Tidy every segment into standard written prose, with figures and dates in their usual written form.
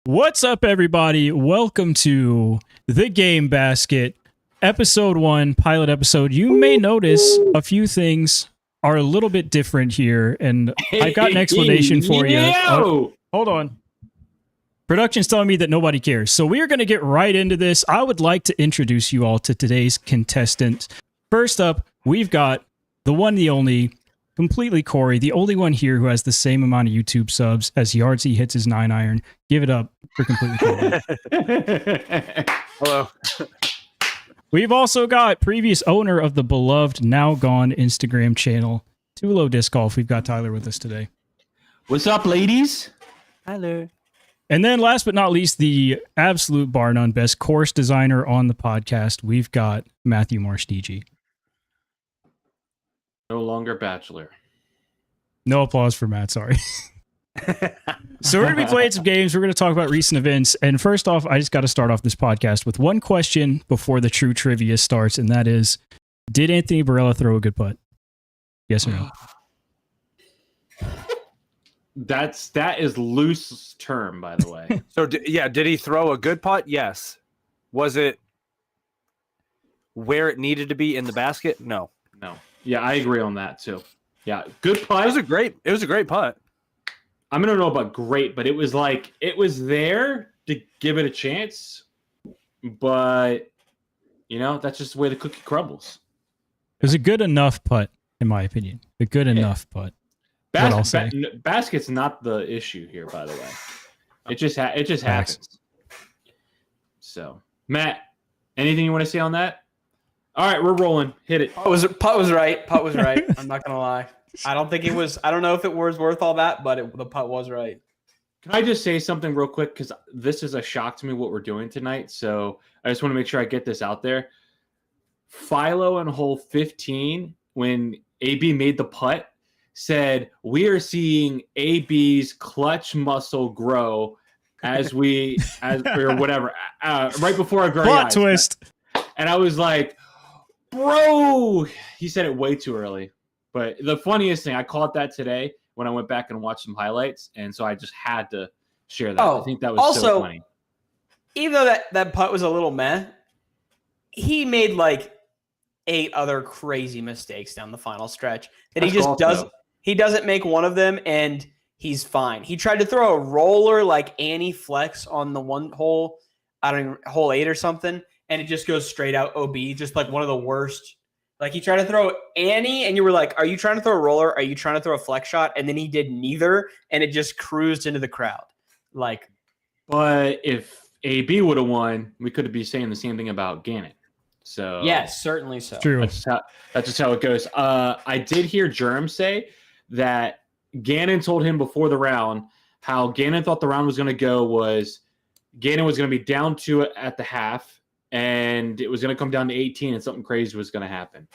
What's up, everybody? Welcome to The Game Basket, Episode 1, pilot episode. You may notice a few things are a little bit different here, and I've got an explanation for you. Hold on. Production's telling me that nobody cares, so we are going to get right into this. I would like to introduce you all to today's contestant. First up, we've got the one, the only, completely Corey, the only one here who has the same amount of YouTube subs as Yardsy hits his 9-iron. Give it up for completely Corey. Hello. We've also got previous owner of the beloved, now gone Instagram channel, Too Low Disc Golf. We've got Tyler with us today. What's up, ladies? Hello. And then last but not least, the absolute bar none best course designer on the podcast. We've got Matthew Marsh DG. No longer bachelor. No applause for Matt, sorry. So we're going to be playing some games. We're going to talk about recent events. And first off, I just got to start off this podcast with one question before the true trivia starts. And that is, did Anthony Barella throw a good putt? Yes or no? That is loose term, by the way. So, did he throw a good putt? Yes. Was it where it needed to be in the basket? No. No. Yeah, I agree on that too. Yeah, good putt. It was a great putt. I'm gonna know about great, but it was there to give it a chance. But that's just the way the cookie crumbles. It was a good enough putt, in my opinion. A good enough putt. Basket's not the issue here, by the way. It just happens. So, Matt, anything you want to say on that? All right, we're rolling. Hit it. Putt was right. I'm not gonna lie. I don't know if it was worth all that, but the putt was right. Can I just say something real quick? Because this is a shock to me what we're doing tonight. So I just want to make sure I get this out there. Philo on hole 15, when AB made the putt, said, "We are seeing AB's clutch muscle grow as or whatever, right before our very Plot eyes." twist. And I was like, bro, he said it way too early. But the funniest thing, I caught that today when I went back and watched some highlights. And so I just had to share that. I think that was also, so funny. Even though that putt was a little meh, he made like 8 other crazy mistakes down the final stretch that he doesn't make one of them, and he's fine. He tried to throw a roller like Annie Flex on the one hole, hole 8 or something, and it just goes straight out OB, just like one of the worst. Like, he tried to throw Annie, and you were like, are you trying to throw a roller? Are you trying to throw a flex shot? And then he did neither, and it just cruised into the crowd. But if AB would have won, we could be saying the same thing about Gannon. So yes, certainly so. True. That's just how it goes. I did hear Jerem say that Gannon told him before the round how Gannon thought the round was going to go was Gannon was going to be down 2 at the half, and it was going to come down to 18, and something crazy was going to happen.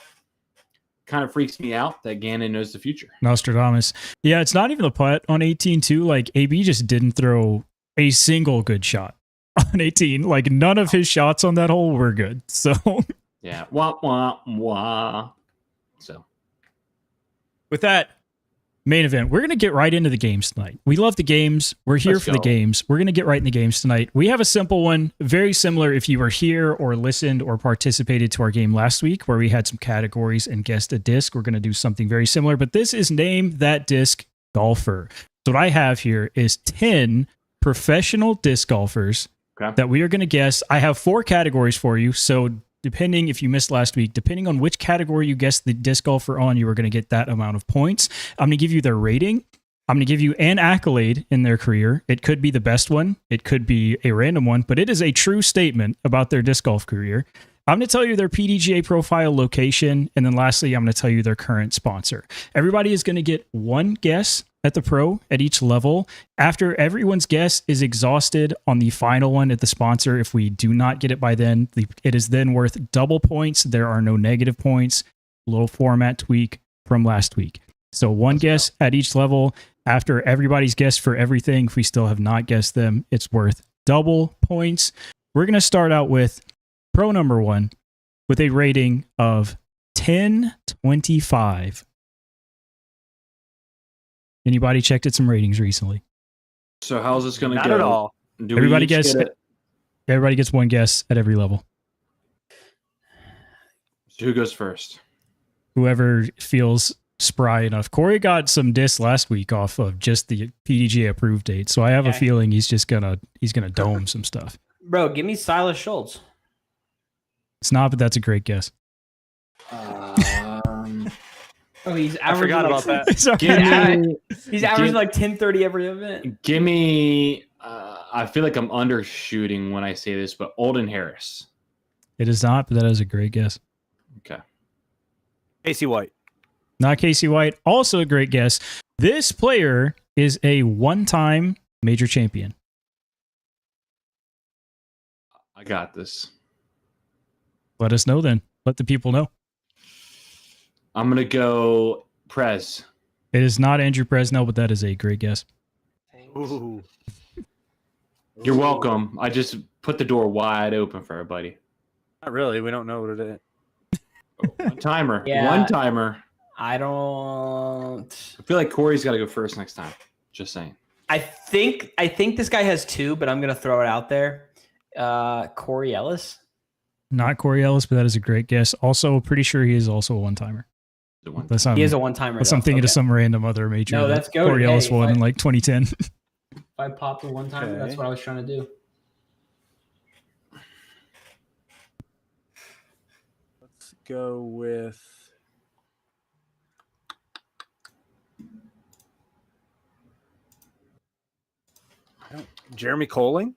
Kind of freaks me out that Gannon knows the future. Nostradamus. Yeah, it's not even the putt on 18 too. Like, AB just didn't throw a single good shot on 18. Like, none of his shots on that hole were good. So yeah, wah wah wah. So with that, main event, we're going to get right into the games tonight. We love the games. We're here for the games. We're going to get right in the games tonight. We have a simple one, very similar if you were here or listened or participated to our game last week where we had some categories and guessed a disc. We're going to do something very similar, but this is Name That Disc Golfer. So what I have here is 10 professional disc golfers that we are going to guess. I have 4 categories for you, so depending, if you missed last week, depending on which category you guessed the disc golfer on, you are going to get that amount of points. I'm going to give you their rating. I'm going to give you an accolade in their career. It could be the best one. It could be a random one, but it is a true statement about their disc golf career. I'm going to tell you their PDGA profile location, and then lastly, I'm going to tell you their current sponsor. Everybody is going to get one guess at the pro at each level. After everyone's guess is exhausted on the final one at the sponsor, if we do not get it by then, it is then worth double points. There are no negative points. Little format tweak from last week. So one guess at each level. After everybody's guessed for everything, if we still have not guessed them, it's worth double points. We're going to start out with pro number 1 with a rating of 1025. Anybody checked at some ratings recently? So how's this going to go? Not at all. Do we Everybody each gets get it? everybody gets one guess at every level. So who goes first? Whoever feels spry enough. Corey got some diss last week off of just the PDGA approved date, so I have a Okay. feeling he's gonna dome some stuff. Bro, give me Silas Schultz. It's not, but that's a great guess. Oh, he's I forgot about that. Sorry. Give me, He's averaging like 10:30 every event. give me. I feel like I'm undershooting when I say this, but Olden Harris. It is not, but that is a great guess. Okay. Casey White. Not Casey White. Also a great guess. This player is a one-time major champion. I got this. Let us know then. Let the people know. I'm gonna go Prez. It is not Andrew Presnell, but that is a great guess. Ooh. You're welcome. I just put the door wide open for everybody. Not really. We don't know what it is. One timer. Yeah. One timer. I don't. I feel like Corey's got to go first next time. Just saying. I think this guy has two, but I'm gonna throw it out there. Corey Ellis. Not Corey Ellis, but that is a great guess. Also, pretty sure he is also a one-timer. The one. That's not, He is a one-timer. unless I'm thinking of some random other major. No, that that's goated. Corey Hey, Ellis won in I- like 2010. If I popped the one-timer, Okay. that's what I was trying to do. Let's go with. Jeremy Colling.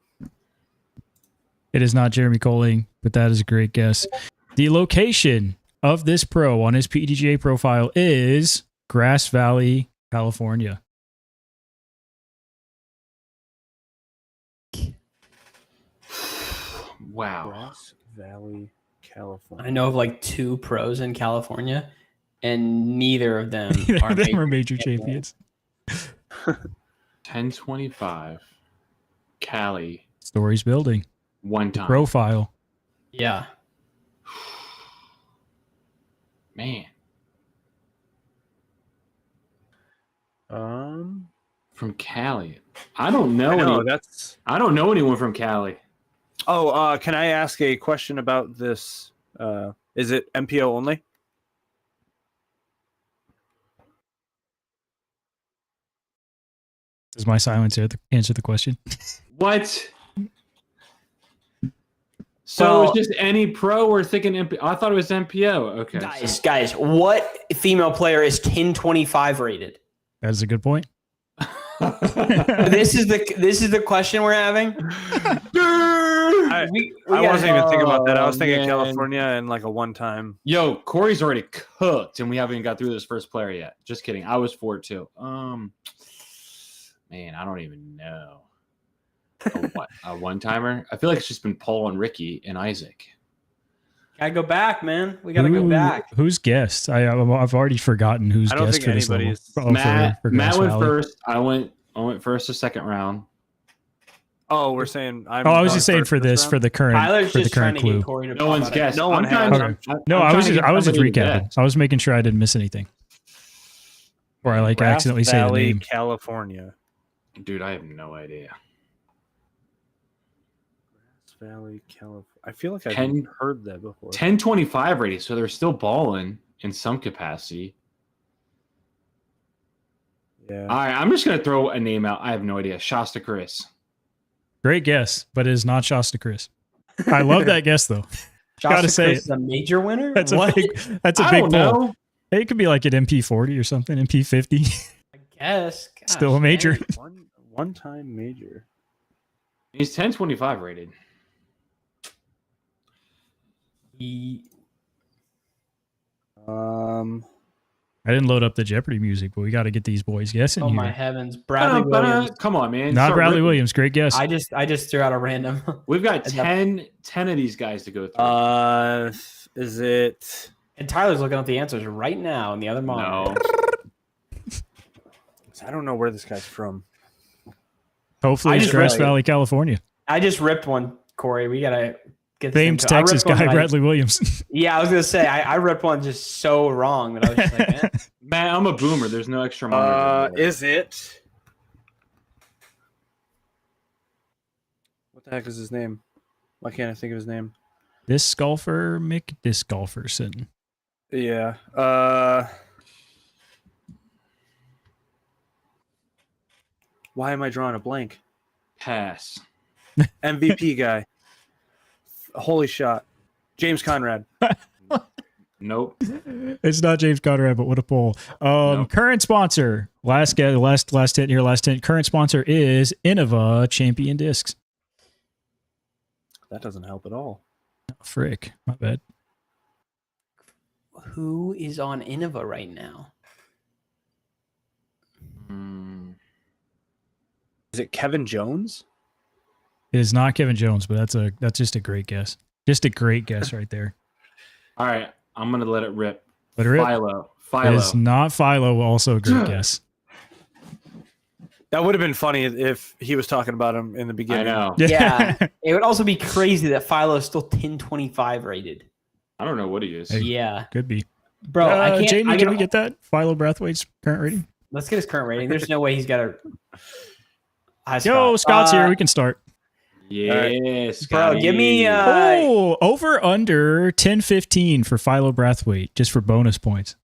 It is not Jeremy Colling, but that is a great guess. The location of this pro on his PDGA profile is Grass Valley, California. Wow. Grass Valley, California. I know of like two pros in California, and neither of them Neither are of them major are major champions. 1025. Cali. Stories building. One time. Profile. Yeah. Man. From Cali. I don't know. I know any- that's. I don't know anyone from Cali. Oh, can I ask a question about this? Is it MPO only? Does my silence answer the question? What? So Well- it was just any pro? We're thinking MPO. I thought it was MPO. Okay. Guys, what female player is 1025 rated? That is a good point. This is the question we're having. I gotta- wasn't even thinking about that. I was Oh, thinking man. California and like a one-time. Yo, Corey's already cooked, and we haven't even got through this first player yet. Just kidding. I was for it too. Man, I don't even know. A one timer? I feel like it's just been Paul and Ricky and Isaac. Gotta go back, man. We gotta go back. Who's guessed? I've already forgotten who's I don't guessed think for this level. anybody's- Oh, Matt for Grass went Valley. first. I went first the second round. Oh, we're saying. I'm Oh, I was going just saying first for this round? for the current Tyler's for the just trying current to clue. get Corey to No pop one's out. guessed. No one I'm trying- has. I'm No, trying I was to just get somebody to recapping. guess. I was making sure I didn't miss anything. Or I like Grass accidentally say the Valley, name. California. Dude, I have no idea. Grass Valley, California. I feel like I've 10 heard that before. 1025 rating, so they're still balling in some capacity. Yeah. All right, I'm just gonna throw a name out. I have no idea. Shasta Chris. Great guess, but it is not Shasta Chris. I love that guess though. Shasta Gotta say Chris it. is a major winner. That's What? a big I big don't pull. know. Hey, it could be like an MP40 or something, MP50. I guess. Gosh, Still a major. dang. One-time major. He's 1025 rated. He- I didn't load up the Jeopardy music, but we got to get these boys guessing Oh my here. heavens, Bradley Williams. Come on, man. Not Start Bradley ripping. Williams. Great guess. I just threw out a random. We've got Is that- 10 of these guys to go through. Is it? And Tyler's looking up the answers right now in the other monitor. No. I don't know where this guy's from. Hopefully, I it's just Grass really- Valley, California. I just ripped one, Corey. We gotta get this Famed into- I ripped Texas one guy, that I- Bradley Williams. Yeah, I was gonna say I ripped one just so wrong that I was just like, eh. Man, I'm a boomer. There's no extra monitor. Is it? the heck is his name? Why can't I think of his name? Disc golfer, Mick Disc Golferson. Yeah. Why am I drawing a blank? Pass. MVP guy. Holy shot. James Conrad. Nope. It's not James Conrad, but what a poll. Current sponsor. Last hint here, last hint. Current sponsor is Innova Champion Discs. That doesn't help at all. Oh, frick. My bad. Who is on Innova right now? Is it Kevin Jones? It is not Kevin Jones, but that's just a great guess. Just a great guess right there. All right, I'm gonna let it rip. Let it rip. Philo. It is not Philo. Also a great guess. That would have been funny if he was talking about him in the beginning. I know. Yeah. It would also be crazy that Philo is still 1025 rated. I don't know what he is. Hey. Yeah. Could be. Bro, I can't. Jamie, can we get that? Philo Brathwaite's current rating? Let's get his current rating. There's no way he's got a. Hi, Yo, Scott's here. We can start. Yes, bro. Give me. Over under 10-15 for Philo Brathwaite, just for bonus points.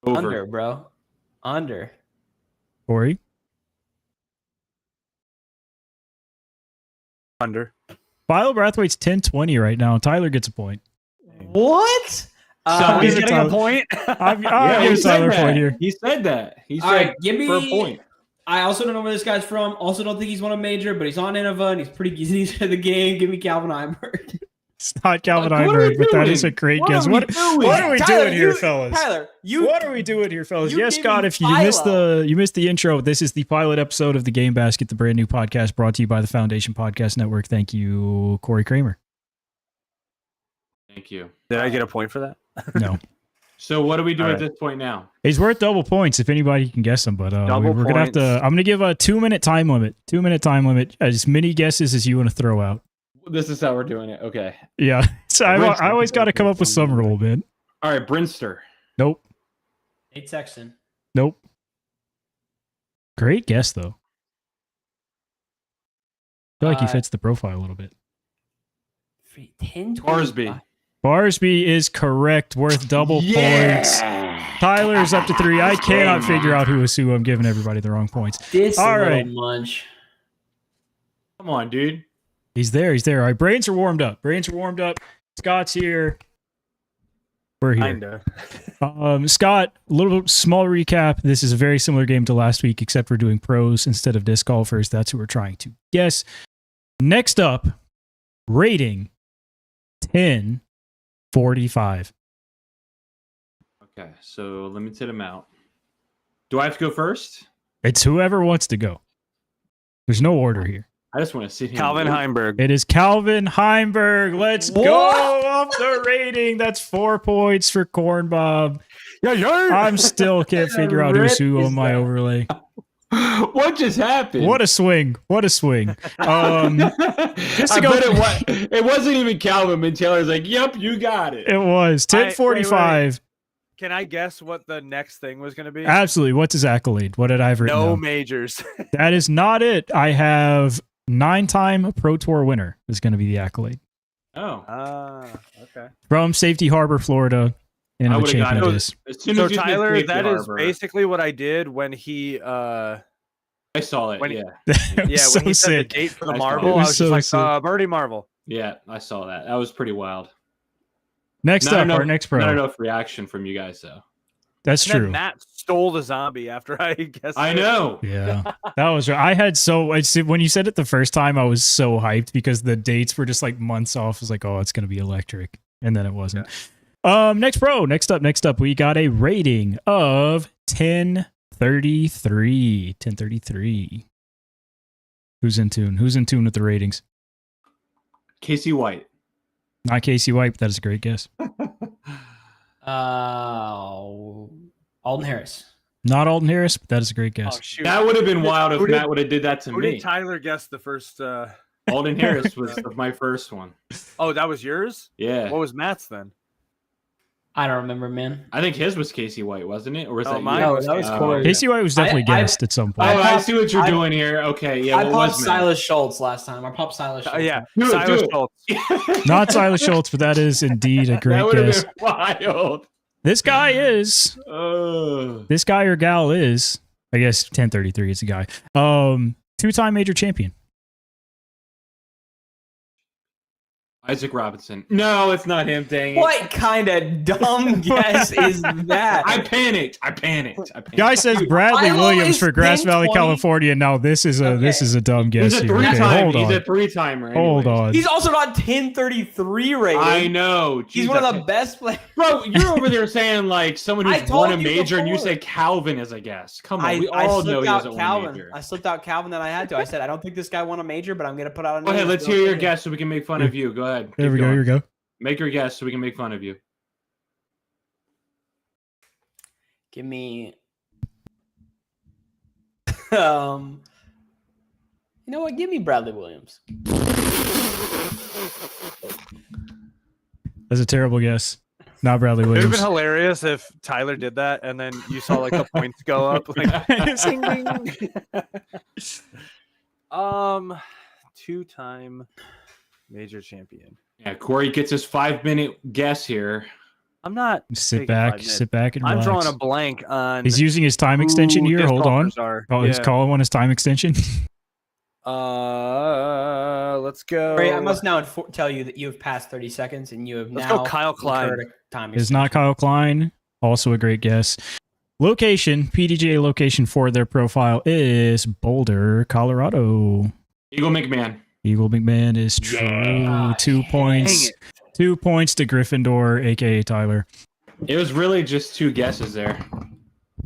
over. Under, bro. Under. Corey? Under. Philo Brathwaite's 10-20 right now. Tyler gets a point. What? So He's give it getting a Tyler. point. I'll he give said Tyler a that. point here. He said that. He said All right, give for a me. point. I also don't know where this guy's from. Also, don't think he's won a major, but he's on Innova and he's pretty easy to the game. Give me Calvin Heimberg. It's not Calvin What are we Einberg, but that doing? is a great What guess. are we What doing? are we Tyler, doing here, you- fellas? Tyler, What are we doing here, fellas? you Yes, gave Scott, me if you missed Philo. the intro, this is the pilot episode of the Game Basket, the brand new podcast brought to you by the Foundation Podcast Network. Thank you, Corey Kramer. Thank you. Did I get a point for that? No. So what do we do All at right. this point now? He's worth double points if anybody can guess him, but Double we're gonna have to. points. I'm gonna give a 2-minute time limit. 2-minute time limit. As many guesses as you want to throw out. This is how we're doing it. Okay. Yeah. So I Brinster. always got to come up with some rule, man. All right, Brinster. Nope. Nate Sexton. Nope. Great guess though. I feel like he fits the profile a little bit. 10, Barsby. Barsby is correct. Worth double points. Tyler's up to 3. I cannot figure out who is who. I'm giving everybody the wrong points. This All little right. munch. Come on, dude. He's there. He's there. All right. Brains are warmed up. Scott's here. We're here. Kinda. Scott, a little small recap. This is a very similar game to last week, except we're doing pros instead of disc golfers. That's who we're trying to guess. Next up, rating 10-45. Okay, so limited amount. Do I have to go first? It's whoever wants to go. There's no order here. I just want to sit here. Calvin and wait. Heimberg. It is Calvin Heimberg. Let's go up the rating. That's 4 points for Corn Bob. Yeah. I'm still can't figure out who's who on my overlay. What just happened? What a swing. What a swing. Just to I go- bet it wasn't even Calvin, and Taylor's like, "Yep, you got it." It was 10:45. Can I guess what the next thing was going to be? Absolutely. What's his accolade? What did I have written No down? majors. That is not it. I have 9-time Pro Tour winner is going to be the accolade. Oh, Okay. From Safety Harbor, Florida. And I the would've champion gotten it is. as soon So as you said Tyler, Safety that is Harbor, basically what I did when he I saw it. when- Yeah, It was when he said sick. the date for the I saw it. Marvel, It I was was so just like, sick. Birdie Marvel. yeah, I saw that. That was pretty wild. Next up, our next pro. Not enough reaction from you guys, though. That's And true. then Matt stole the zombie after I guessed. I it. know. Yeah, that was right. I had when you said it the first time, I was so hyped because the dates were just like months off. I was like, oh, it's gonna be electric, and then it wasn't. Next pro. Next up, we got a rating of 1033. 1033. Who's in tune? Who's in tune with the ratings? Casey White. Not Casey White, but that is a great guess. Alden Harris. Not Alden Harris, but that is a great guess. Oh shoot! That would have been wild if Who did- Matt would have did that to Who me. did Tyler guess the first? Alden Harris was my first one. Oh, that was yours. Yeah. What was Matt's then? I don't remember, man. I think his was Casey White, wasn't it? Or was Oh, that mine you? No, that was Corey. Casey White was definitely I- guessed at some Oh, point. I see what you're I- doing here. Okay, yeah. I What popped was Silas Schultz last time. I popped Silas Schultz. Yeah, Do it, Silas do it. Schultz. Not Silas Schultz, but that is indeed a That great would have guess. been wild. This guy is. This guy or gal is. I guess 1033 is a guy. Two-time major champion. Isaac Robinson. No, it's not him. Dang it. What kind of dumb guess is that? I panicked. Guy says Bradley I've Williams always for Grass been Valley, 20. California. Now this is a dumb guess He's a here. Okay, three-timer. hold He's on. a three-timer. Hold anyways. on. He's also got 1033 rating. I know. He's Jeez, one I of the can't- best players. Bro, you're over there saying like someone I who's won a told you major, and you before. say Calvin as a guess. Come on, I we all know slipped he doesn't out win a Calvin. major. I slipped out Calvin that I had to. I said I don't think this guy won a major, but I'm gonna put out a name. Go ahead, let's Still hear your opinion. guess so we can make fun of you. Go ahead. There Keep we go. going. Here we go. Make your guess so we can make fun of you. Give me. You know what? Give me Bradley Williams. That's a terrible guess. Not Bradley It would have Williams. been hilarious if Tyler did that and then you saw like the points go up. Like, Zing, ding. Two-time major champion. Yeah, Corey gets his 5-minute guess here. I'm not. Sit taking back. 5 minutes. Sit back and I'm relax. drawing a blank on. He's using his time extension who here. disc Hold on. golfers are. He's Yeah. calling one his time extension. Let's go. Ray, I must now tell you that you have passed 30 seconds and you have Let's now go Kyle Klein. incurred a time It's not Kyle Klein. Also a great guess. Location, PDGA location for their profile is Boulder, Colorado. Eagle McMahon. Eagle McMahon is true. Yeah. 2 points. Dang 2 points to Gryffindor, aka Tyler. It was really just two guesses there.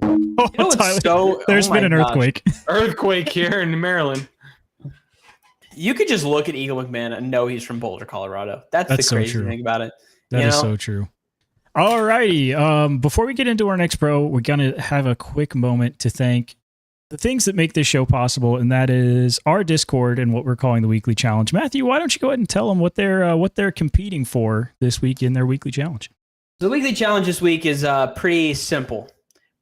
Oh, You know what's Tyler. so- There's oh been my an gosh. earthquake. Earthquake here in Maryland. You could just look at Eagle McMahon and know he's from Boulder, Colorado. That's That's the so crazy true. thing about it. That You is know? so true. Alrighty. Before we get into our next pro, we're gonna have a quick moment to thank the things that make this show possible, and that is our Discord and what we're calling the weekly challenge. Matthew, why don't you go ahead and tell them what they're competing for this week in their weekly challenge? The weekly challenge this week is pretty simple.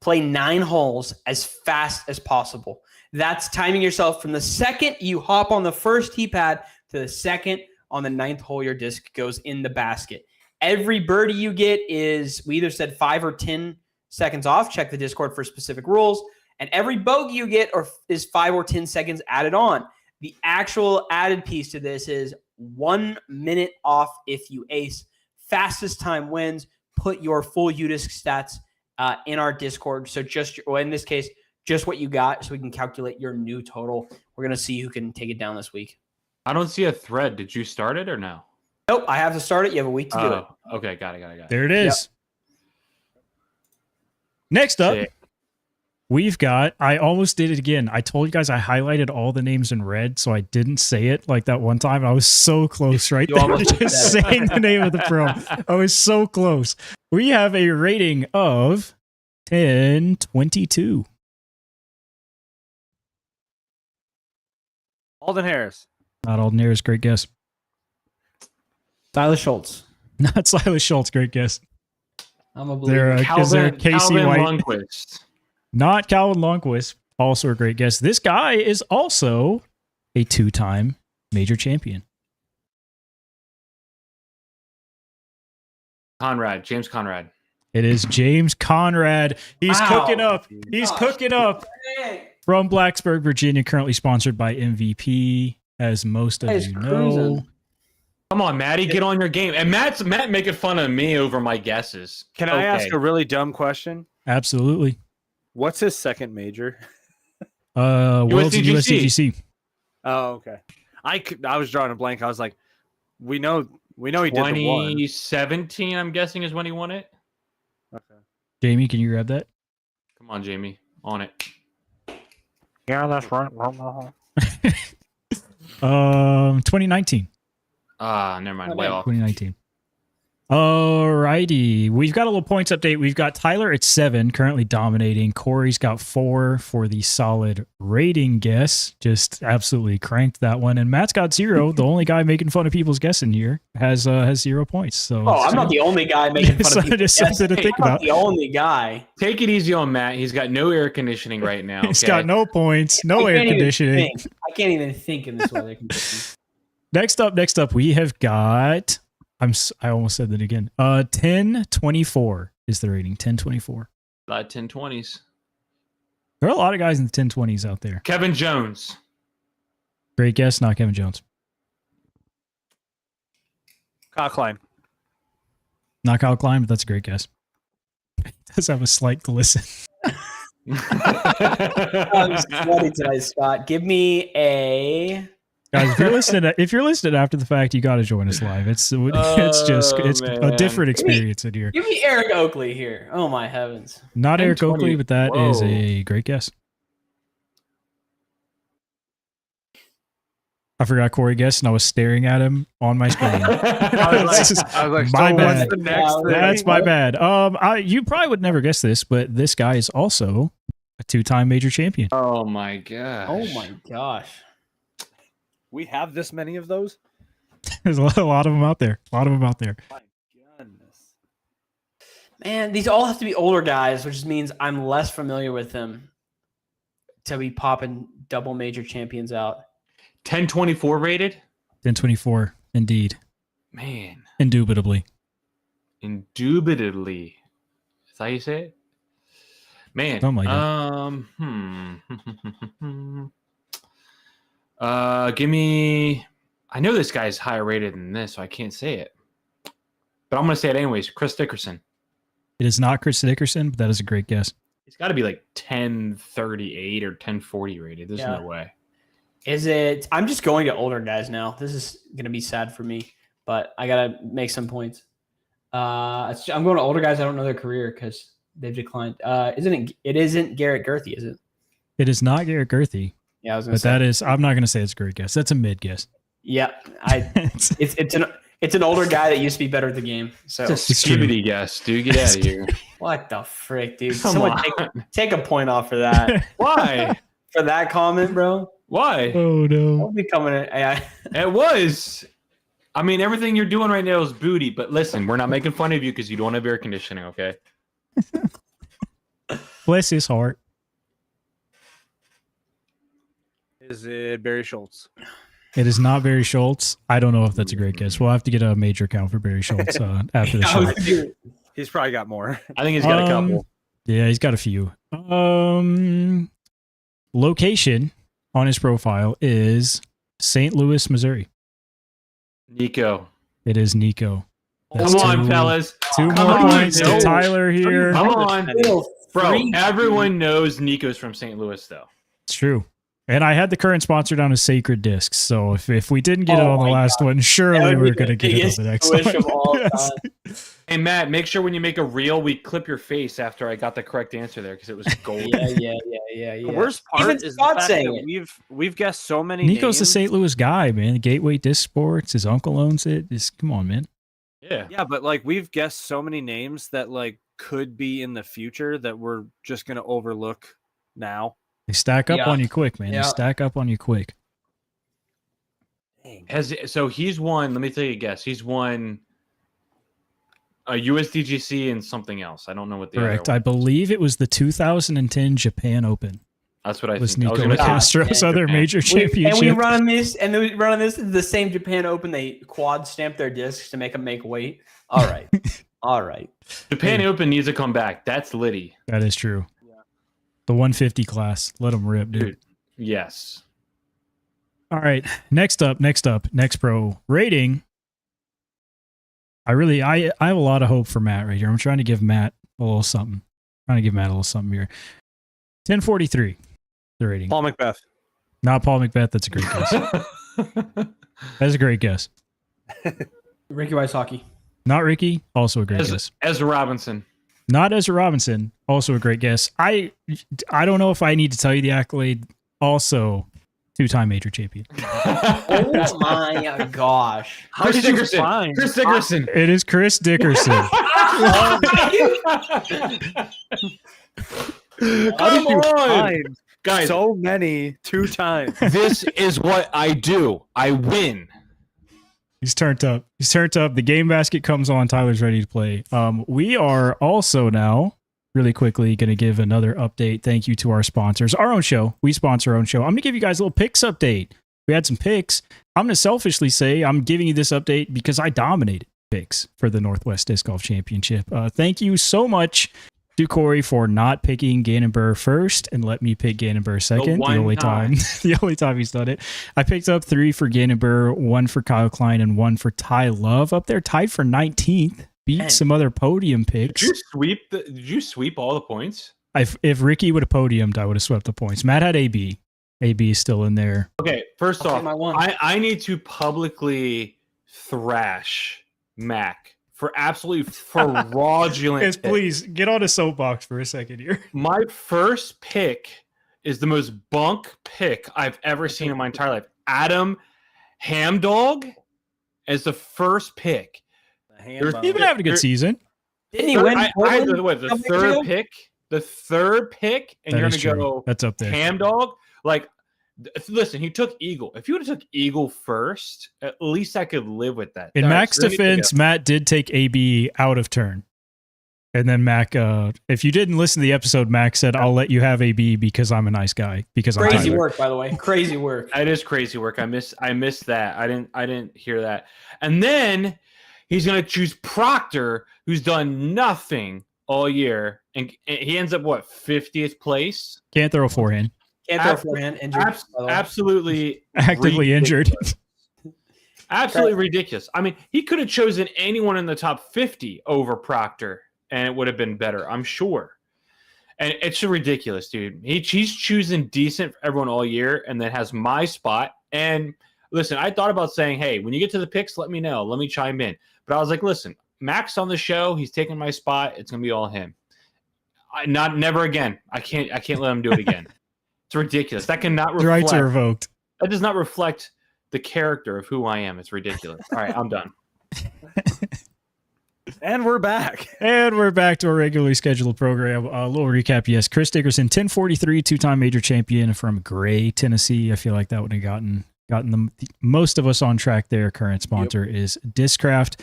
Play 9 holes as fast as possible. That's timing yourself from the second you hop on the first tee pad to the second on the 9th hole your disc goes in the basket. Every birdie you get is, we either said 5 or 10 seconds off. Check the Discord for specific rules. And every bogey you get is 5 or 10 seconds added on. The actual added piece to this is 1 minute off if you ace. Fastest time wins. Put your full UDisc stats in our Discord. So in this case, just what you got so we can calculate your new total. We're going to see who can take it down this week. I don't see a thread. Did you start it or no? Nope, I have to start it. You have a week to do it. Okay, got it. There it is. Next up, Sick. we've got, I almost did it again. I told you guys I highlighted all the names in red, so I didn't say it like that one time. I was so close right You there almost to did just that. saying the name of the pro. I was so close. We have a rating of 1022. Alden Harris. Not Alden Harris, great guess. Silas Schultz. Not Silas Schultz, great guess. I'm a There, believer. is there Casey Calvin White? Lundquist. Not Calvin Lundquist, also a great guess. This guy is also a 2-time major champion. James Conrad. It is James Conrad. He's Wow. cooking up. He's cooking up from Blacksburg, Virginia, currently sponsored by MVP, as most of He's you know. cruising. Come on, Maddie, get on your game. And Matt making fun of me over my guesses. Can I ask a really dumb question? Absolutely. What's his second major? World's and USDGC. USDGC. Oh, okay. I was drawing a blank. I was like, we know he did the one. 2017, I'm guessing, is when he won it. Okay. Jamie, can you grab that? Come on, Jamie. On it. Yeah, that's right. 2019. Never mind. Way Okay. off. 2019. Alrighty. We've got a little points update. We've got Tyler at 7, currently dominating. Corey's got 4 for the solid rating guess. Just absolutely cranked that one. And Matt's got 0. The only guy making fun of people's guessing here has 0 points. So I'm not the only guy making fun of people. Just something to think I'm not about. the only guy. Take it easy on Matt. He's got no air conditioning right now. He's okay? got no points, no I air can't even conditioning. think. I can't even think in this weather condition. Next up, we have got. I almost said that again. 1024 is the rating. 1024. A lot of 1020s. There are a lot of guys in the 1020s out there. Kevin Jones. Great guess, not Kevin Jones. Kyle Klein. Not Kyle Klein, but that's a great guess. It does have a slight glisten. I'm sweaty today, Scott. Give me a. Guys, if you're listening after the fact, you got to join us live. It's a man. different experience in here. Give me Eric Oakley here. Oh my heavens. Not Eric 1020. Oakley, but that is Whoa. a great guess. I forgot Corey guessed, and I was staring at him on my screen. I was like, My so bad. what's the next thing? That's my bad. You probably would never guess this, but this guy is also a 2-time major champion. Oh my gosh. Oh my gosh. We have this many of those? There's a lot of them out there. My goodness. Man, these all have to be older guys, which means I'm less familiar with them to be popping double major champions out. 1024 rated? 1024, indeed. Man. Indubitably. Indubitably. Is that how you say it? Man. Something like Give me. I know this guy's higher rated than this, so I can't say it. But I'm going to say it anyways. Chris Dickerson. It is not Chris Dickerson, but that is a great guess. He's got to be like 1038 or 1040 rated. There's no way. Is it? I'm just going to older guys now. This is going to be sad for me, but I got to make some points. I'm going to older guys. I don't know their career because they've declined. It isn't Garrett Gerthy, is it? It is not Garrett Gerthy, Yeah, I was going to but say. that is. I'm not going to say it's a great guess. That's a mid guess. Yeah, it's an older guy that used to be better at the game. So It's a It's true. skibidi guess, dude. Get out of here. what the frick, dude? Come Someone on. take a point off for that. Why? For that comment, bro. Why? Oh no! Don't be coming in. It was. I mean, everything you're doing right now is booty, but listen, we're not making fun of you because you don't have air conditioning, okay? Bless his heart. Is it Barry Schultz? It is not Barry Schultz. I don't know if that's a great guess. We'll have to get a major count for Barry Schultz after the show. He's probably got more. I think he's got a couple. Yeah, he's got a few. Location on his profile is St. Louis, Missouri. Nico. It is Nico. That's Come on, two- fellas. Two Come more on, points to no. Tyler here. Come on. Bro, Three. everyone knows Nico's from St. Louis, though. It's true. And I had the current sponsor down as Sacred Discs. So if we didn't get it Oh on the my last one, That surely would we're be going to get it on the next biggest one. wish of all Yes. time. Hey, Matt, make sure when you make a reel, we clip your face after I got the correct answer there because it was gold. Yeah. The worst part Even is the Scott fact saying that it. we've guessed so many Nico's the names. St. Louis guy, man. Gateway Disc Sports. His uncle owns it. Come on, man. Yeah. Yeah, but like we've guessed so many names that like could be in the future that we're just gonna overlook now. They stack up Yeah. on you quick, man. Yeah. They stack up on you quick. So he's won, let me tell you a guess. He's won a USDGC and something else. I don't know what the Correct. other I one. believe it was the 2010 Japan Open. That's what I Was think. I was Nico gonna say Castro's Japan. other major And championship. we run on this, the same Japan Open. They quad stamp their discs to make them make weight. All right, all right. Japan Open needs to come back. That's Liddy. That is true. Yeah. The 150 class. Let them rip, dude. Dude. Yes. All right. Next up. Next pro rating. I have a lot of hope for Matt right here. I'm trying to give Matt a little something. Here. 1043. The rating. Paul Macbeth. Not Paul Macbeth. That's a great guess. That's a great guess. Ricky Wysocki. Not Ricky. Also a great guess. Ezra Robinson. Not Ezra Robinson. Also a great guess. I don't know if I need to tell you the accolade. Also, 2-time major champion. Oh my gosh. How Chris did you Dickerson. find? Chris Dickerson. It is Chris Dickerson. How Come did you on, find guys. so many 2 times? This is what I do. I win. He's turned up. He's turned up. The game basket comes on. Tyler's ready to play. We are also now really quickly going to give another update. Thank you to our sponsors. Our own show. We sponsor our own show. I'm going to give you guys a little picks update. We had some picks. I'm going to selfishly say I'm giving you this update because I dominated picks for the Northwest Disc Golf Championship. Thank you so much to Corey for not picking Gannon Burr first and let me pick Gannon Burr second. The only time he's done it. I picked up 3 for Gannon Burr, 1 for Kyle Klein, and 1 for Ty Love. Up there, tied for 19th. Beat some other podium picks. Did you sweep all the points? If Ricky would have podiumed, I would have swept the points. Matt had AB. AB is still in there. Okay, first I'll off, take my one. I need to publicly thrash Mac for absolutely fraudulent. Yes, picks. please get on a soapbox for a second here. My first pick is the most bunk pick I've ever seen in my entire life. Adam Hamdog as the first pick. He's been having a good season. Didn't he win? I had Portland the couple third years ago? pick. The third pick, and That you're is gonna true. go That's up there. Hamdog. Like, listen, he took Eagle. If you would have took Eagle first, at least I could live with that. In All right, Mac's so then you pick defense, Matt did take AB out of turn. And then Mac, if you didn't listen to the episode, Mac said, I'll let you have AB because I'm a nice guy. Because I'm Crazy Tyler. work, by the way. Crazy work. It is crazy work. I missed that. I didn't hear that. And then he's gonna choose Proctor, who's done nothing all year, and he ends up what 50th place. Can't throw a forehand. Can't throw forehand. Injured. by the way. Absolutely Actively injured. Absolutely ridiculous. I mean, he could have chosen anyone in the top 50 over Proctor, and it would have been better, I'm sure. And it's ridiculous, dude. He's choosing decent for everyone all year, and then has my spot. And listen, I thought about saying, hey, when you get to the picks, let me know. Let me chime in. But I was like, listen, Mac's on the show. He's taking my spot. It's gonna be all him. Never again. I can't let him do it again. It's ridiculous. That cannot The rights are reflect. revoked. That does not reflect the character of who I am. It's ridiculous. All right, I'm done. And we're back. And we're back to our regularly scheduled program. A little recap. Yes, Chris Dickerson, 1043, 2-time major champion from Gray, Tennessee. I feel like that would have gotten the most of us on track there. Current sponsor is Discraft.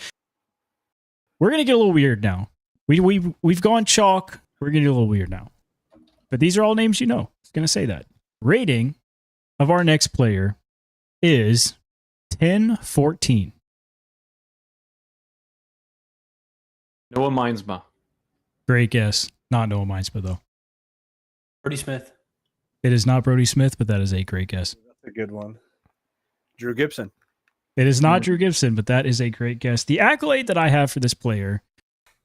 We're going to get a little weird now. We've gone chalk. We're going to get a little weird now. But these are all names you know. I was going to say that. Rating of our next player is 1014. Noah Minesma. Great guess. Not Noah Minesma, though. Brody Smith. It is not Brody Smith, but that is a great guess. That's a good one. Drew Gibson. It is not Drew Gibson, but that is a great guess. The accolade that I have for this player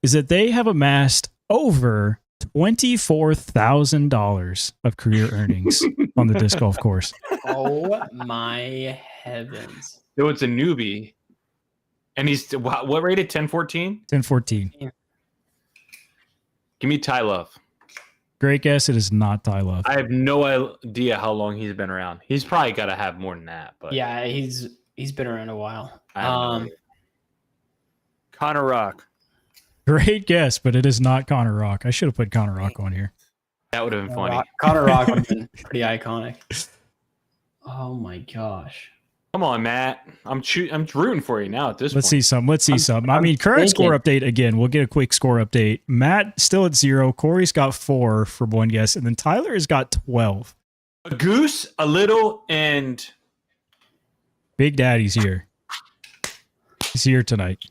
is that they have amassed over $24,000 of career earnings on the disc golf course. Oh my heavens. So it's a newbie. And he's what rated? 1014? 1014. Give me Ty Love. Great guess. It is not Ty Love. I have no idea how long he's been around. He's probably got to have more than that. But Yeah, he's been around a while. I have no idea. Connor Rock. Great guess, but it is not Connor Rock. I should have put Connor Rock on here. That would have been funny. Connor Rock would have been pretty iconic. Oh my gosh. Come on, Matt. I'm rooting for you now at this Let's point. see some. Let's see some. I mean, current thinking. score update again. We'll get a quick score update. Matt still at 0. Corey's got 4 for one guess, and then Tyler has got 12. A goose, a little, and Big Daddy's here. He's here tonight.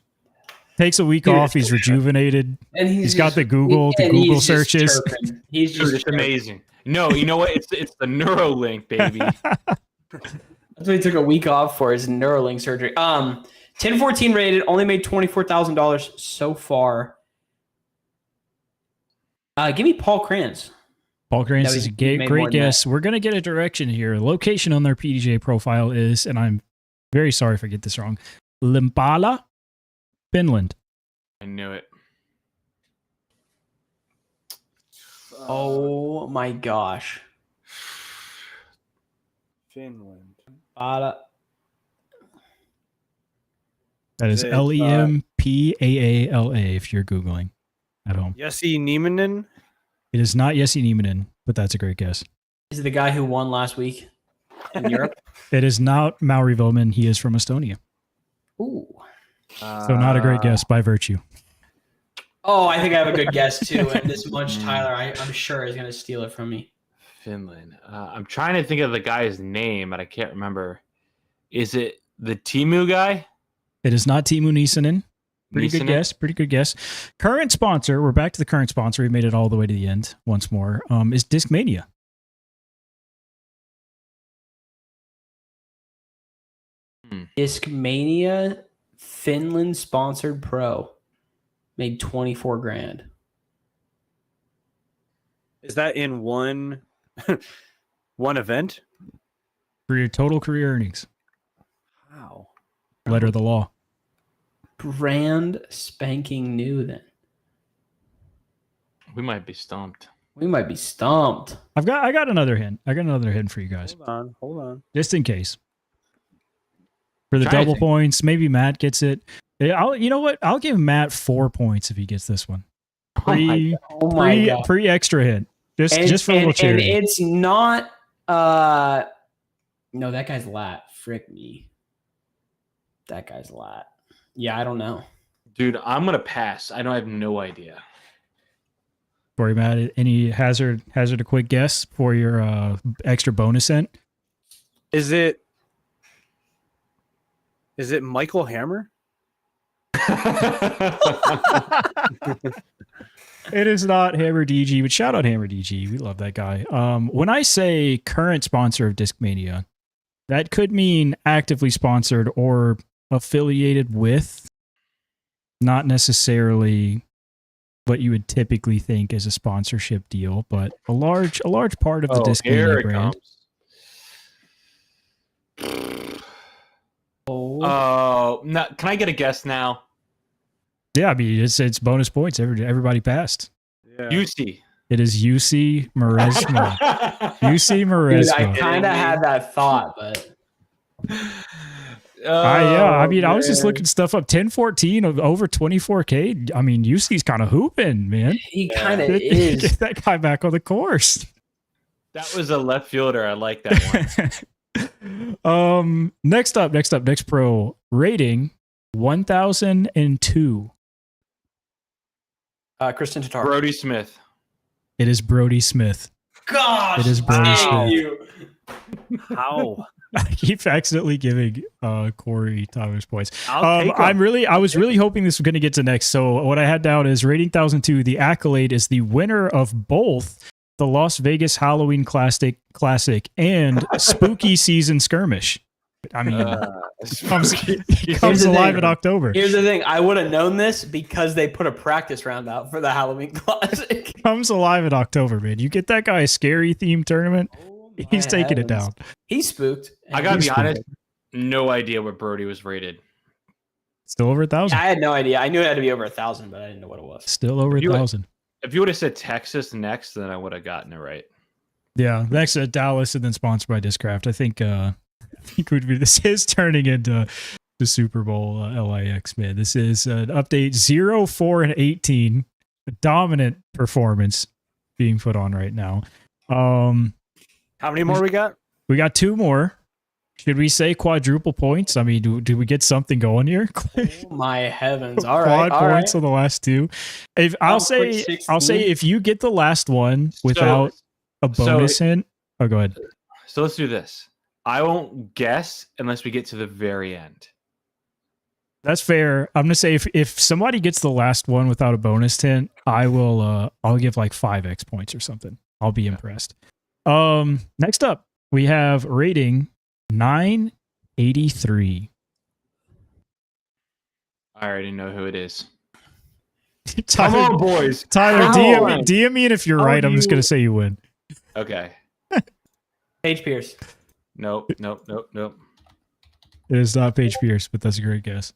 Takes a week off. He's rejuvenated. And He's got the Google he's just searches. chirping. He's dude, just it's chirping. amazing. No, you know what? It's the Neuralink, baby. That's what he took a week off for his Neuralink surgery. 1014 rated, only made $24,000 so far. Give me Paul Kranz. Paul Kranz No, is a he's great made more than guess. We're going to get a direction here. Location on their PDJ profile is, and I'm very sorry if I get this wrong, Limpala, Finland. I knew it. Oh my gosh. Finland. That is Is it, Lempaala if you're Googling at home. Jesse Nieminen. It is not Jesse Nieminen, but that's a great guess. Is it the guy who won last week in Europe? It is not Mauri Vilman. He is from Estonia. Ooh. So not a great guess by virtue. Oh, I think I have a good guess too. And this much Tyler, I'm sure, is going to steal it from me. Finland. I'm trying to think of the guy's name, but I can't remember. Is it the Timu guy? It is not Timu Nisanen. Pretty good Nisanen? guess. Pretty good guess. Current sponsor. We're back to the current sponsor. We made it all the way to the end once more. Is Discmania. Discmania, Finland sponsored pro, made 24 grand. Is that in one one event? For your total career earnings. Wow. Letter of the law. Brand spanking new then. We might be stumped. We might be stumped. I got another hint. I got another hint for you guys. Hold on. Just in case. For the Trying to double think. points, maybe Matt gets it. You know what? I'll give Matt 4 points if he gets this one. Oh my God. Pre extra hint. Just for a little and charity. it's not no, that guy's lat. Frick me. That guy's lat. Yeah, I don't know. Dude, I'm gonna pass. I have no idea. For you, Matt, any hazard a quick guess for your extra bonus hint? Is it Michael Hammer? It is not Hammer DG, but shout out Hammer DG. We love that guy. When I say current sponsor of Discmania, that could mean actively sponsored or affiliated with, not necessarily what you would typically think is a sponsorship deal, but a large part of the here Discmania it brand. comes. Oh, Oh, no, can I get a guess now? Yeah, I mean it's bonus points. Everybody passed. Yeah. UC. It is UC Maresma. UC dude, Maresma. I kind of had that thought, but I mean, I was just man. looking stuff up. 1014 of over 24K. I mean, UC's kind of hooping, man. he kind of Get is. that guy back on the course. That was a left fielder. I like that one. Next pro rating 1002. Kristen Tatar. Brody Smith. It is Brody Smith. Gosh, It is Brody dang Smith. you. How? I keep accidentally giving Corey Tyler's points. I'll take 'em. I was really hoping this was going to get to next. So what I had down is rating 1002. The accolade is the winner of both the Las Vegas Halloween Classic and Spooky Season Skirmish. I mean, comes Here's the alive thing. in October. Here's the thing. I would have known this because they put a practice round out for the Halloween Classic. Comes alive in October, man. You get that guy a scary themed tournament, he's My taking it heavens. down. He's spooked. I gotta He's be honest, no idea what Brody was rated. Still over 1,000. I had no idea. I knew it had to be over 1,000, but I didn't know what it was. Still over You- 1,000. If you would have said Texas next, then I would have gotten it right. Yeah, next Dallas and then sponsored by Discraft. I think would be this is turning into the Super Bowl LIX, man. This is an update 0-4-18, a dominant performance being put on right now. How many more we got? We got 2 more. Should we say quadruple points? I mean, do we get something going here? Oh my heavens! All Quad right, all right. points on the last 2. If I'll say quick 16. if you get the last one without a bonus hint. Oh, go ahead. So let's do this. I won't guess unless we get to the very end. That's fair. I'm gonna say if somebody gets the last one without a bonus hint, I will I'll give like 5x points or something. I'll be impressed. Next up, we have rating 983. I already know who it is. Tyler, boys. Tyler, How DM me, and if you're how right, I'm just you- gonna say you win. Okay. Paige Pierce. Nope. It is not Paige Pierce, but that's a great guess.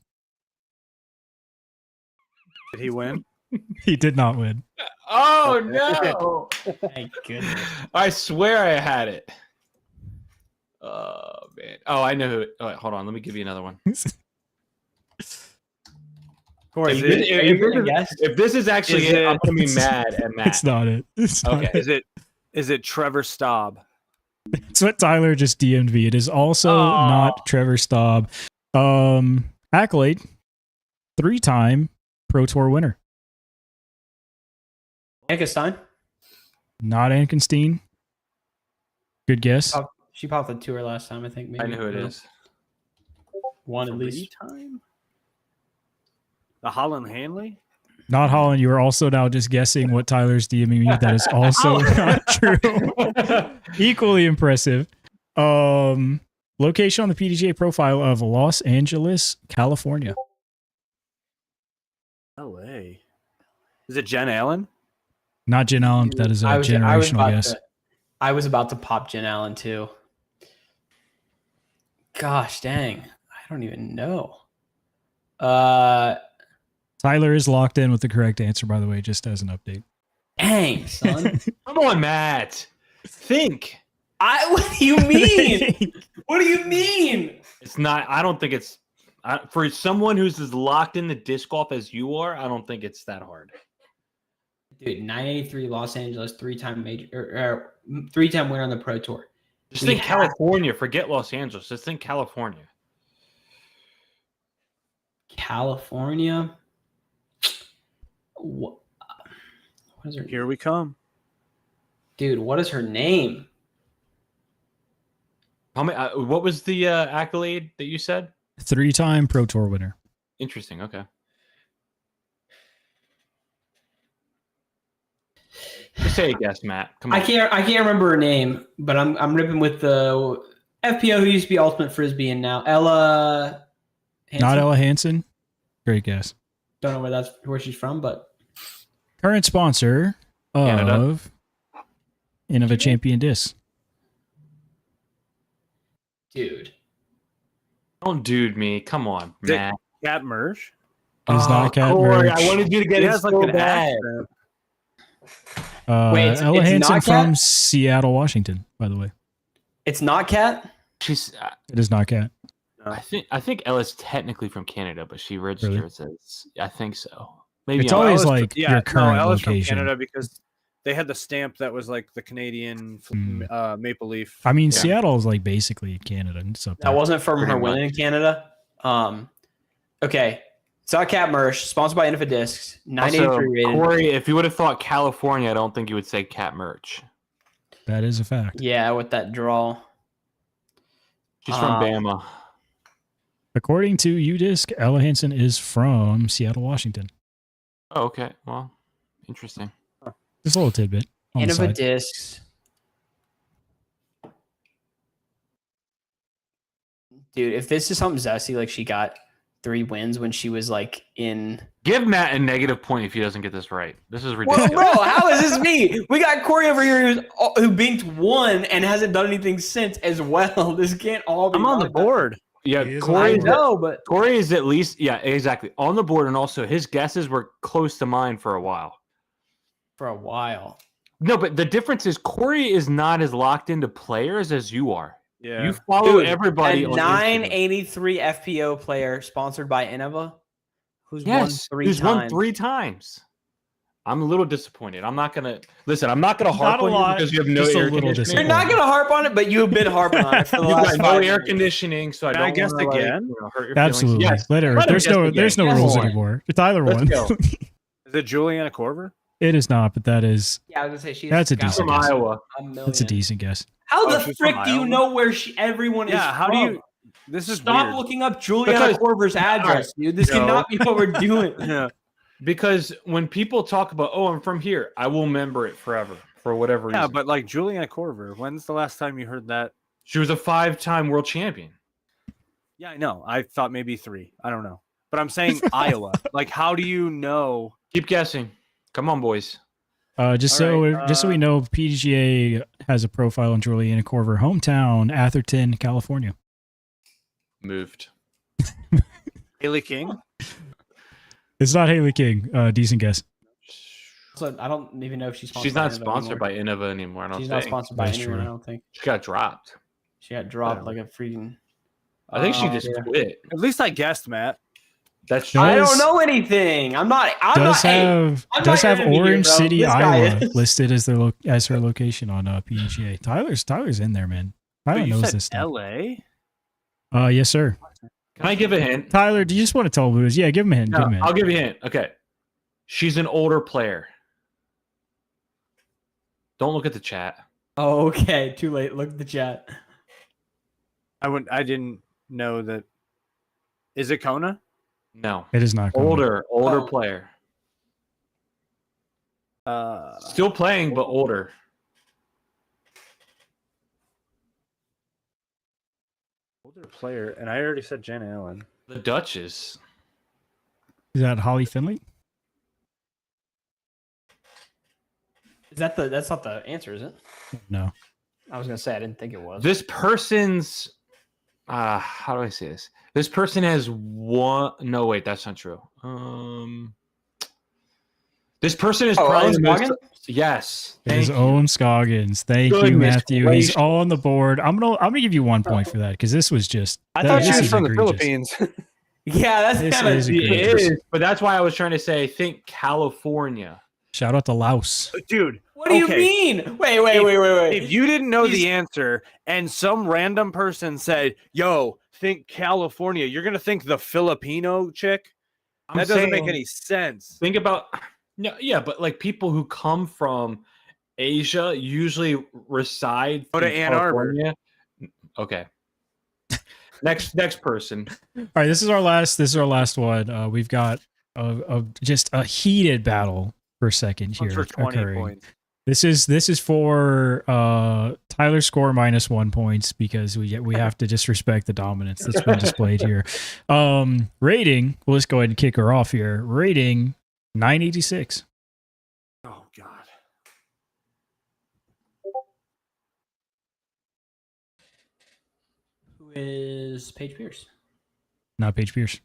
Did he win? He did not win. Oh no! Thank goodness. I swear I had it. Oh man. Oh, I know who. Oh, wait, hold on. Let me give you another one. Corey, If this is actually it, I'm gonna be mad at Matt. It's not it. It's not Okay. it. Is it Trevor Staub? It's what Tyler just DM'd me. It is also not Trevor Staub. Accolade, 3-time Pro Tour winner. Annika Stein. Not Ankenstein. Good guess. She popped the tour last time, I think. Maybe. I know who it is. One at least. Time? The Holland Hanley? Not Holland. You are also now just guessing what Tyler's DMing me. That is also not true. Equally impressive. Location on the PDGA profile of Los Angeles, California. LA. Is it Jen Allen? Not Jen Allen, but that is a generational guess. I was about to pop Jen Allen too. Gosh dang. I don't even know. Tyler is locked in with the correct answer, by the way, just as an update. Dang, son. Come on, Matt. Think. What do you mean? What do you mean? It's not. I don't think it's for someone who's as locked into disc golf as you are. I don't think it's that hard. Dude, 983 Los Angeles, 3-time major, 3-time winner on the Pro Tour. Just think California. Forget Los Angeles. Just think California. California. What is her? Here we come. Dude, what is her name? How many? What was the accolade that you said? 3-time Pro Tour winner. Interesting. Okay. Just say a guess, Matt. Come on. I can't remember her name, but I'm ripping with the FPO who used to be Ultimate Frisbee and now Ella Hansen. Not Ella Hansen. Great guess. Don't know where she's from, but Current sponsor Canada. of Innova Champion Disc. dude. Don't dude me. Come on, Is it Matt. Cat Merge? It is not Cat Corey, Merge. I wanted you to get He it has so like an bad. accent. Wait, Ella it's Hansen not from Cat? Seattle, Washington, by the way. It's not Cat? She's. It is not Cat. I think Ella's technically from Canada, but she registers as. I think so. Maybe It's I'm- always Ella's like yeah, your current Ella's from location. Canada because they had the stamp that was like the Canadian maple leaf. I mean, Yeah. Seattle is like basically Canada. And stuff. That wasn't from Pretty her winning in Canada. Okay. It's not Cat Mersh, sponsored by Innova Discs. Also, 983 rated. Corey, if you would have thought California, I don't think you would say Cat Merch. That is a fact. Yeah, with that draw. She's from Bama. According to UDisc, Ella Hansen is from Seattle, Washington. Oh, okay. Well, interesting. Just a little tidbit. On the Innova side. Discs. Dude, if this is something zesty, like she got 3 wins when she was like in. Give Matt a negative point if he doesn't get this right. This is Well, ridiculous. bro, how is this me? We got Corey over here who binked 1 and hasn't done anything since as well. This can't all be. I'm on the wrong. board. Yeah, He is I Corey. know, but Corey is at least exactly on the board, and also his guesses were close to mine for a while. for a while. No, but the difference is Corey is not as locked into players as you are. Yeah. You follow Dude, everybody a on Instagram. 983 FPO player sponsored by Innova, who's Yes, won 3 who's times. won 3 times. I'm a little disappointed. I'm not gonna listen. I'm not gonna harp Not a on lot, you because you have no just a air little conditioning. You're not gonna harp on it, but you've been harping on it for the You've last got 5 no air minutes. conditioning, so I Can I don't guess wanna, like, again? hurt your Absolutely. feelings. Yes. Let her. Let him There's guess no. again. There's no Come rules on. anymore. Tyler Let's won. go. Is it Juliana Corver? It is not, but that is. Yeah, I was gonna say she's That's a got decent From guess. Iowa. a million. That's a decent guess. How Oh, the she's frick from do you Iowa? know where everyone is? Yeah. How do from? you? This is Stop weird. looking up Juliana Because- Corver's address, dude. This No. cannot be what we're doing. Yeah. Because when people talk about, oh, I'm from here, I will remember it forever for whatever reason. Yeah, but like Juliana Corver, when's the last time you heard that? She was a 5-time world champion. Yeah, I know. I thought maybe 3. I don't know. But I'm saying Iowa. Like, how do you know? Keep guessing. Come on, boys. Just All so right, just so we know, PGA has a profile on Juliana Corver, hometown Atherton, California. Moved. Haley King? It's not Haley King. Decent guess. So I don't even know if she's sponsored. She's not by Innova sponsored anymore. by Innova anymore. I don't She's think. not sponsored by That's anyone. true. I don't think. She got dropped. She got dropped like a freaking. I think she Oh, just yeah. quit. At least I guessed, Matt. That's Does- I don't know anything. I'm not. Does hey, have I'm does not have your enemy here, Orange bro. City, This guy Iowa is. listed as as her location on PGA. Tyler's in there, man. Tyler Wait, you knows said this stuff. L.A.? Yes, sir. Can I give a hint? Tyler, do you just want to tell who it is? Yeah, give him a hint. No, give him a hint. I'll give you a hint. Okay. She's an older player. Don't look at the chat. Oh, okay. Too late. Look at the chat. I didn't know that. Is it Kona? No. It is not Kona. Older Oh. player. Uh, Still playing, but older. older player, and I already said Jen Allen. The Duchess. Is that Holly Finley? Is that the? That's not the answer, is it? No. I was gonna say I didn't think it was. This person's how do I say this? This person has one. No, wait, that's not true. This person is probably Owen the most. Scoggins? Yes. It is Thank you. Owen Scoggins. Thank you, Goodness Matthew. He's gracious. all on the board. I'm gonna give you 1 point for that because this was just. I that- thought this she was is from the egregious. Philippines. Yeah, that's This kind of. is It egregious. is, but that's why I was trying to say. Think California. Shout out to Laos. Dude, What do you okay. mean? Wait. If you didn't know He's- the answer and some random person said, "Yo, think California," you're gonna think the Filipino chick. I'm That doesn't make saying- any sense. Think about no, yeah, but like people who come from Asia usually reside Go to in Ann Arbor. California. Okay. next person. All right, this is our last one. We've got just a heated battle for second One here for 20 occurring. points. This is for Tyler's score minus 1 points because we have to just respect the dominance that's been displayed here. Rating, we'll just go ahead and kick her off here. Rating 986. Oh God. Who is Paige Pierce? Not Paige Pierce.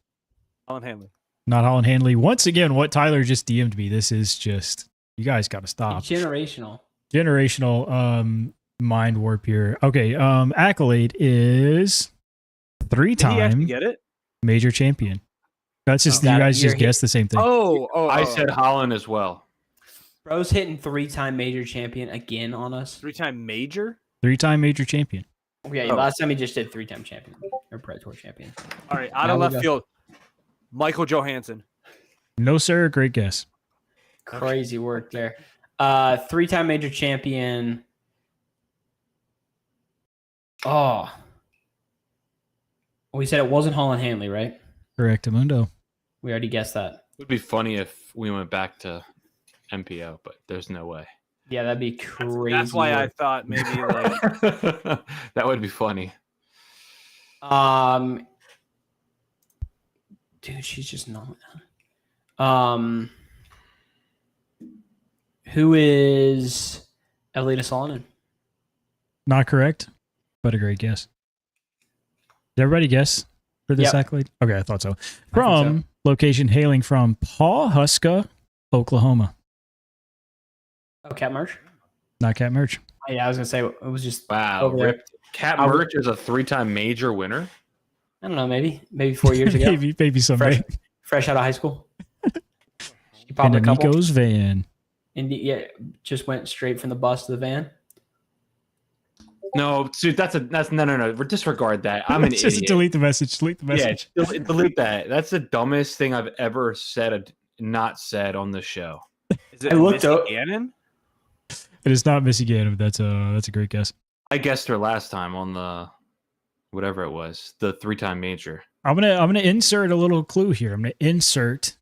Colin Hanley. Not Holland Hanley. Once again, what Tyler just DM'd me, this is just, you guys got to stop. Generational. Generational mind warp here. Okay, accolade is Did he actually 3-time get it? major champion. That's just, Oh, you that- guys you're just guessed the same thing. I said Holland as well. Bro's hitting 3-time major champion again on us. 3-time major. 3-time major champion. Yeah, Oh. last time he just did 3-time champion or Pro Tour champion. All right, out Now of we left go. field, Michael Johansson. No, sir. Great guess. Crazy work there. 3-time major champion. Oh. We said it wasn't Holland Hanley, right? Correct, Amundo. We already guessed that. It would be funny if we went back to MPO, but there's no way. Yeah, that'd be crazy. That's why I work. thought maybe like That would be funny. Dude, she's just not. Who is Elena Salonen? Not correct, but a great guess. Did everybody guess for this Yep. accolade? Okay, I thought so. From location hailing from Pawhuska, Oklahoma. Oh, Cat Merch? Not Cat Merch. Oh, yeah, I was gonna say it was just Wow. over there. Ripped. Cat I would- Merch is a 3-time major winner. I don't know, maybe 4 years ago. maybe someday. Fresh out of high school. She popped In a couple. Nico's van. And yeah, just went straight from the bus to the van. No, dude, that's no. Disregard that. I'm an Just idiot. delete the message. Delete the Yeah, message. delete that. That's the dumbest thing I've ever said, not said on the show. is it I looked Missy up- Gannon? It is not Missy Gannon. That's a great guess. I guessed her last time on the whatever it was, the 3-time major. I'm gonna insert a little clue here. I'm gonna insert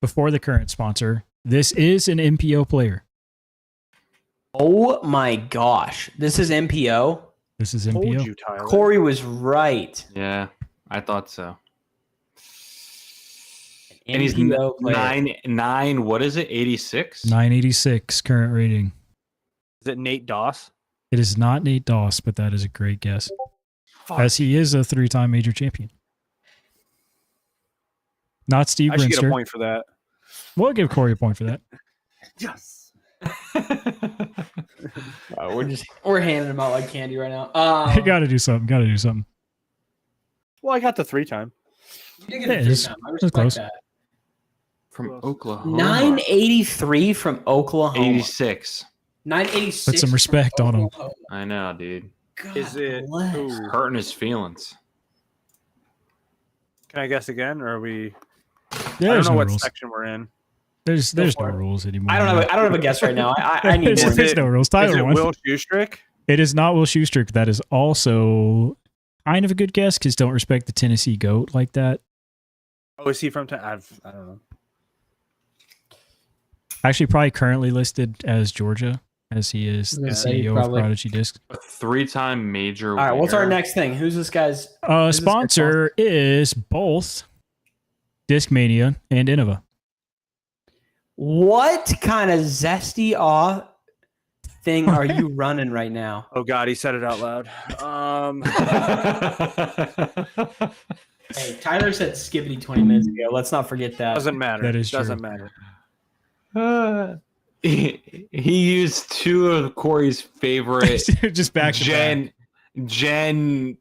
before the current sponsor. This is an MPO player. Oh my gosh. This is MPO. This is Told MPO. you, Tyler. Corey was right. Yeah, I thought so. And he's MPO player. nine. What is it? 86. 986 current rating. Is it Nate Doss? It is not Nate Doss, but that is a great guess. Fuck. As he is a 3-time major champion. Not Steve I should get a Grinster. point for that. We'll give Corey a point for that. Yes. We're handing them out like candy right now. Gotta do something. Gotta do something. Well, I got the 3-time. You did get Yeah, a it's- 3-time. I it's respect close. that. From Oklahoma. 983 from Oklahoma. 86. 986. Put some respect from on 'em. Oklahoma. I know, dude. God Is it? bless. Ooh. Hurting his feelings. Can I guess again, or are we? I don't There's know no what rules. section we're in. There's Go no for it. rules anymore. I don't have a guess right now. I need There's, more. there's no rules. Is Tyler it won. Will Schustrick? It is not Will Schuster. That is also kind of a good guess because don't respect the Tennessee goat like that. Oh, is he from? I don't know. Actually, probably currently listed as Georgia, as he is the Yeah, CEO probably. of Prodigy Disc. A 3-time major. All right, what's our winner. next thing? Who's this guy's? Who's this guy's Sponsor is both Discmania and Innova. What kind of zesty awe thing are you running right now? Oh God, he said it out loud. Hey, Tyler said skibbity 20 minutes ago. Let's not forget that. Doesn't matter. That is true. Doesn't matter. he used two of Corey's favorite Just back to back. Gen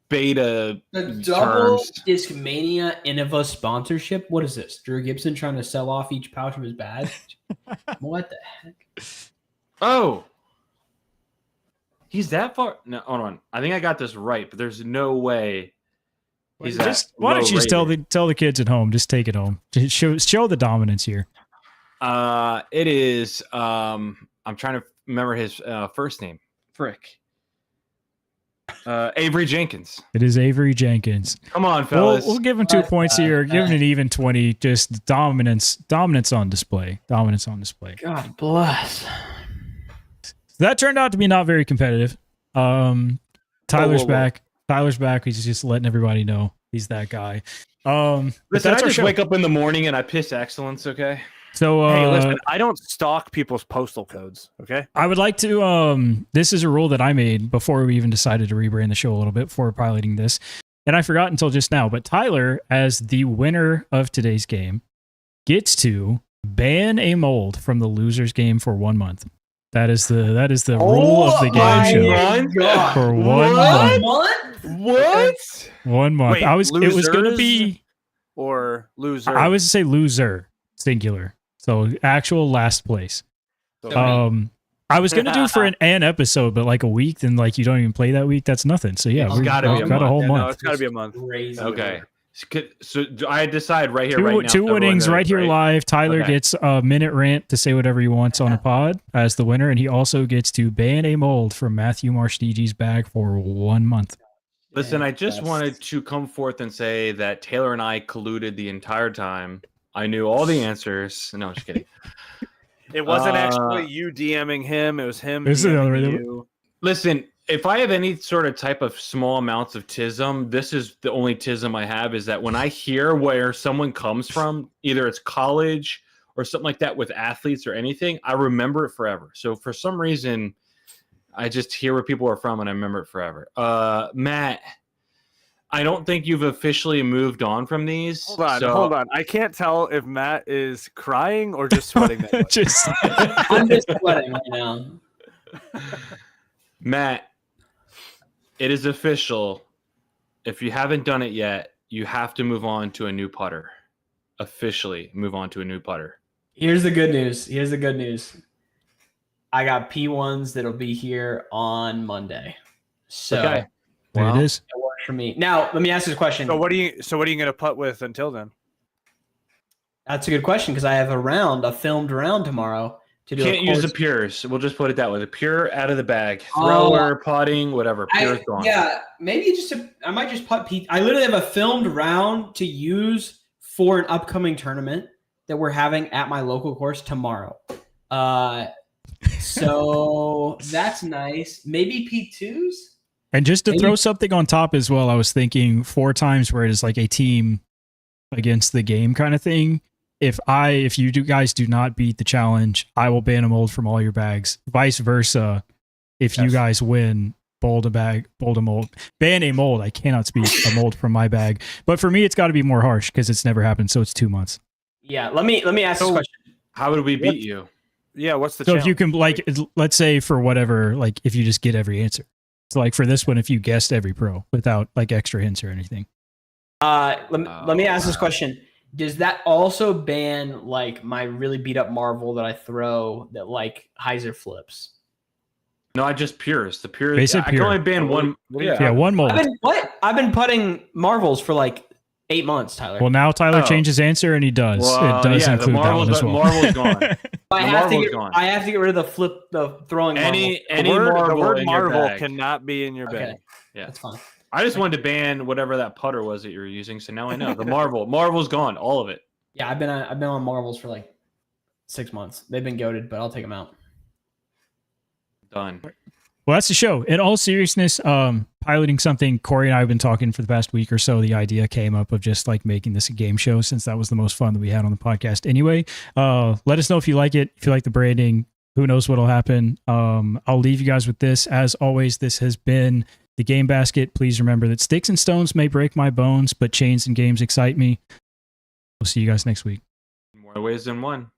beta The double terms. Discmania Innova sponsorship. What is this? Drew Gibson trying to sell off each pouch of his badge? What the heck? Oh, he's that far. No, hold on. I think I got this right, but there's no way he's Just that why don't low you just rated. tell the kids at home? Just take it home. Just show the dominance here. It is. I'm trying to remember his first name. Frick. Avery Jenkins. It is Avery Jenkins. Come on, fellas. We'll give him 2 That's points bad. here. Give him an even 20. Just dominance on display. Dominance on display. God bless. That turned out to be not very competitive. Tyler's whoa. back. Tyler's back. He's just letting everybody know he's that guy. But Listen, that's I our just show. wake up in the morning and I piss excellence. Okay. So Hey, listen, I don't stalk people's postal codes. Okay. I would like to. This is a rule that I made before we even decided to rebrand the show a little bit before piloting this, and I forgot until just now. But Tyler, as the winner of today's game, gets to ban a mold from the loser's game for 1 month. That is the rule of the game show God. for 1 What? month. What? What? 1 month. Wait, It was going to losers? be. Or loser. I was to say loser singular. So actual last place. I was gonna do for an episode, but like a week, then like you don't even play that week. That's nothing. So yeah, It's we've gotta be got a a whole Yeah, month. no, it's got to be a month. Crazy. Okay. So I decide right here, Two, right now. two so everyone winnings knows, right here live. Tyler Okay. gets a minute rant to say whatever he wants on a pod as the winner, and he also gets to ban a mold from Matthew Marstigi's bag for 1 month. Listen, I just That's- wanted to come forth and say that Taylor and I colluded the entire time. I knew all the answers. No, just kidding. It wasn't Uh, actually you DMing him. It was him This is another- DMing you. Listen, if I have any sort of type of small amounts of tism, this is the only tism I have is that when I hear where someone comes from, either it's college or something like that with athletes or anything, I remember it forever. So for some reason, I just hear where people are from and I remember it forever. Matt, I don't think you've officially moved on from these. Hold on. I can't tell if Matt is crying or just sweating that much. Just I'm just sweating right now. Matt, it is official. If you haven't done it yet, you have to move on to a new putter. Officially move on to a new putter. Here's the good news. I got P1s that'll be here on Monday. So Okay. it there it is. works for me. Now, let me ask this question. So what are you going to putt with until then? That's a good question because I have a filmed round tomorrow to do. Can't use the course- pures. We'll just put it that way. The pure out of the bag. Thrower, putting, whatever. Pure is gone. Yeah, maybe I might just putt P. I literally have a filmed round to use for an upcoming tournament that we're having at my local course tomorrow. So that's nice. Maybe P2s. And just to Maybe- throw something on top as well, I was thinking 4 times where it is like a team against the game kind of thing. If you guys do not beat the challenge, I will ban a mold from all your bags. Vice versa, if you Yes. guys win, bold a mold, ban a mold. I cannot speak a mold from my bag. But for me, it's got to be more harsh because it's never happened. So it's 2 months. Yeah, let me ask this So- question. How would we beat you? Yeah, what's the So challenge? if you can, like, let's say for whatever, like, if you just get every answer. So, like, for this one, if you guessed every pro without, like, extra hints or anything. Let me ask this question. Does that also ban, like, my really beat up Marvel that I throw that, like, Heiser flips? No, I just purist. The purist. Basic I can pure. only ban one. Yeah, one mold. I've been putting Marvels for, like, 8 months, Tyler. Well, now Tyler Oh. changed his answer, and he does. Well, it does yeah, the include that one as well. Marvel's gone. I have to Marvel's get. gone. I have to get rid of the throwing. Any the word in your Marvel bag. cannot be in your Marvel. bag. Okay, Yeah. that's fine. I just wanted to ban whatever that putter was that you're using, so now I know. The Marvel's gone, all of it. Yeah, I've been on Marvels for like 6 months. They've been goated, but I'll take them out. Done. Well, that's the show. In all seriousness, piloting something, Corey and I have been talking for the past week or so. The idea came up of just like making this a game show, since that was the most fun that we had on the podcast anyway. Let us know if you like it, if you like the branding. Who knows what'll happen. I'll leave you guys with this. As always, this has been the Game Basket. Please remember that sticks and stones may break my bones, but chains and games excite me. We'll see you guys next week. More ways than one.